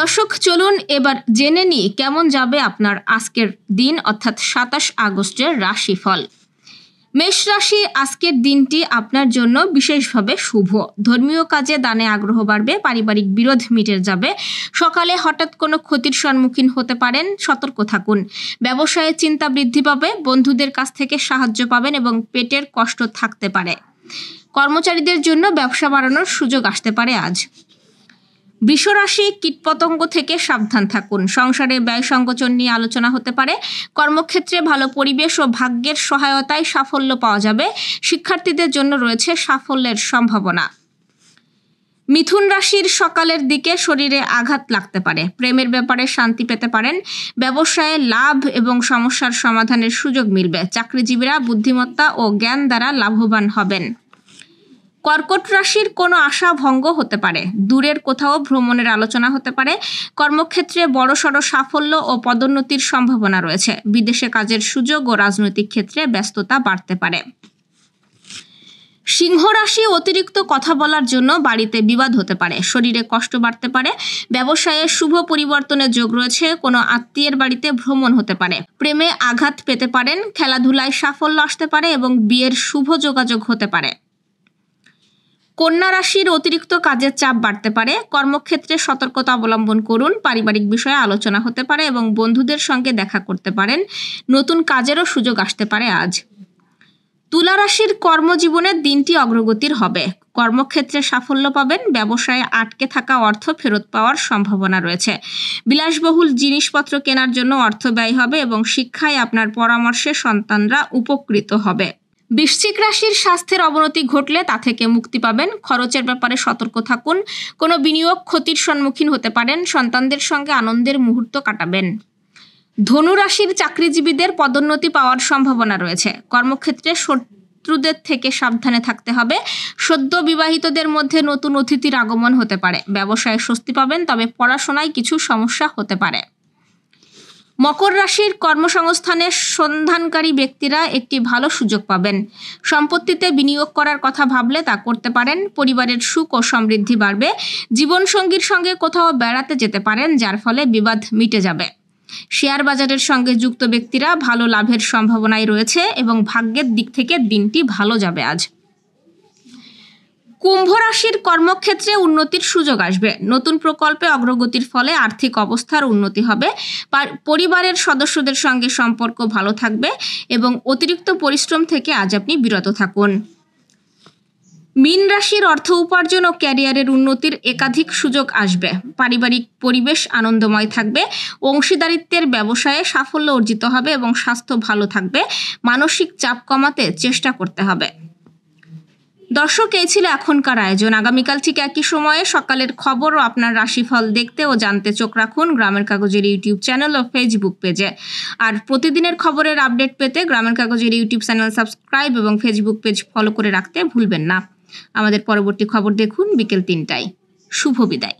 দর্শক চলুন এবার জেনে নিই কেমন যাবে আপনার আজকের দিন অর্থাৎ ২৭ আগস্টের রাশিফল। মেষ রাশি, আজকের দিনটি আপনার জন্য বিশেষভাবে শুভ। ধর্মীয় কাজে দানে আগ্রহ বাড়বে, পারিবারিক বিরোধ মিটে যাবে। সকালে হঠাৎ কোনো ক্ষতির সম্মুখীন হতে পারেন, সতর্ক থাকুন। ব্যবসায়ে চিন্তা বৃদ্ধি পাবে, বন্ধুদের কাছ থেকে সাহায্য পাবেন এবং পেটের কষ্ট থাকতে পারে। কর্মচারীদের জন্য ব্যবসা বাড়ানোর সুযোগ আসতে পারে আজ। বৃষ রাশি, কীটপতঙ্গ থেকে সাবধান থাকুন। সংসারে ব্যয় সংকোচন নিয়ে আলোচনা হতে পারে। কর্মক্ষেত্রে ভালো পরিবেশ ও ভাগ্যের সহায়তায় সাফল্য পাওয়া যাবে। শিক্ষার্থীদের জন্য রয়েছে সাফল্যের সম্ভাবনা। মিথুন রাশির, সকালের দিকে শরীরে আঘাত লাগতে পারে। প্রেমের ব্যাপারে শান্তি পেতে পারেন। ব্যবসায়ে লাভ এবং সমস্যার সমাধানের সুযোগ মিলবে। চাকরিজীবীরা বুদ্ধিমত্তা ও জ্ঞান দ্বারা লাভবান হবেন। কর্কট রাশির, কোনো আশা ভঙ্গ হতে পারে। দূরের কোথাও ভ্রমণের আলোচনা হতে পারে। কর্মক্ষেত্রে বড়সড় সাফল্য ও পদোন্নতির সম্ভাবনা রয়েছে। বিদেশে কাজের সুযোগ ও রাজনৈতিক ক্ষেত্রে ব্যস্ততা বাড়তে পারে। সিংহ রাশি, অতিরিক্ত কথা বলার জন্য বাড়িতে বিবাদ হতে পারে। শরীরে কষ্ট বাড়তে পারে। ব্যবসায়ে শুভ পরিবর্তনের যোগ রয়েছে। কোনো আত্মীয়ের বাড়িতে ভ্রমণ হতে পারে। প্রেমে আঘাত পেতে পারেন। খেলাধুলায় সাফল্য আসতে পারে এবং বিয়ের শুভ যোগাযোগ হতে পারে। কন্যা রাশির, অতিরিক্ত কাজের চাপ বাড়তে পারে। কর্মক্ষেত্রে সতর্কতা অবলম্বন করুন। পারিবারিক বিষয়ে আলোচনা হতে পারে এবং বন্ধুদের সঙ্গে দেখা করতে পারেন। নতুন কাজেরও সুযোগ আসতে পারে আজ। তুলা রাশির, কর্মজীবনের দিনটি অগ্রগতির হবে। কর্মক্ষেত্রে সাফল্য পাবেন। ব্যবসায়ে আটকে থাকা অর্থ ফেরত পাওয়ার সম্ভাবনা রয়েছে। বিলাসবহুল জিনিসপত্র কেনার জন্য অর্থ ব্যয় হবে এবং শিক্ষায় আপনার পরামর্শে সন্তানরা উপকৃত হবে। বৃশ্চিক রাশির, স্বাস্থ্যের অবনতি ঘটলে তা থেকে মুক্তি পাবেন। খরচের ব্যাপারে সতর্ক থাকুন। কোনো বিনিয়োগ ক্ষতির সম্মুখীন হতে পারেন। সন্তানদের সঙ্গে আনন্দের মুহূর্ত কাটাবেন। ধনু রাশির, চাকরিজীবীদের পদোন্নতি পাওয়ার সম্ভাবনা রয়েছে। কর্মক্ষেত্রে শত্রুদের থেকে সাবধানে থাকতে হবে। সদ্য বিবাহিতদের মধ্যে নতুন অতিথির আগমন হতে পারে। ব্যবসায়ে স্বস্তি পাবেন, তবে পড়াশোনায় কিছু সমস্যা হতে পারে। মকর রাশির, কর্মসংস্থানের সন্ধানকারী ব্যক্তিরা একটি ভালো সুযোগ পাবেন। সম্পত্তিতে বিনিয়োগ করার কথা ভাবলে তা করতে পারেন। পরিবারের সুখ ও সমৃদ্ধি বাড়বে। জীবনসঙ্গীর সঙ্গে কোথাও বেড়াতে যেতে পারেন, যার ফলে বিবাদ মিটে যাবে। শেয়ার বাজারের সঙ্গে যুক্ত ব্যক্তিরা ভালো লাভের সম্ভাবনাই রয়েছে এবং ভাগ্যের দিক থেকে দিনটি ভালো যাবে আজ। কুম্ভ রাশির, কর্মক্ষেত্রে উন্নতির সুযোগ আসবে। নতুন প্রকল্পে অগ্রগতির ফলে আর্থিক অবস্থার উন্নতি হবে। পরিবারের সদস্যদের সঙ্গে সম্পর্ক ভালো থাকবে এবং অতিরিক্ত পরিশ্রম থেকে আজ আপনি বিরত থাকুন। মীন রাশির, অর্থ উপার্জন ও ক্যারিয়ারের উন্নতির একাধিক সুযোগ আসবে। পারিবারিক পরিবেশ আনন্দময় থাকবে। অংশীদারিত্বের ব্যবসায়ে সাফল্য অর্জিত হবে এবং স্বাস্থ্য ভালো থাকবে। মানসিক চাপ কমাতে চেষ্টা করতে হবে। দর্শক, এই ছিল এখনকার আয়োজন। আগামীকাল ঠিক একই সময়ে সকালের খবর ও আপনার রাশিফল দেখতে ও জানতে চোখ রাখুন গ্রামের কাগজের ইউটিউব চ্যানেল ও ফেসবুক পেজে। আর প্রতিদিনের খবরের আপডেট পেতে গ্রামের কাগজের ইউটিউব চ্যানেল সাবস্ক্রাইব এবং ফেসবুক পেজ ফলো করে রাখতে ভুলবেন না। আমাদের পরবর্তী খবর দেখুন বিকেল ৩টায়। শুভ বিদায়।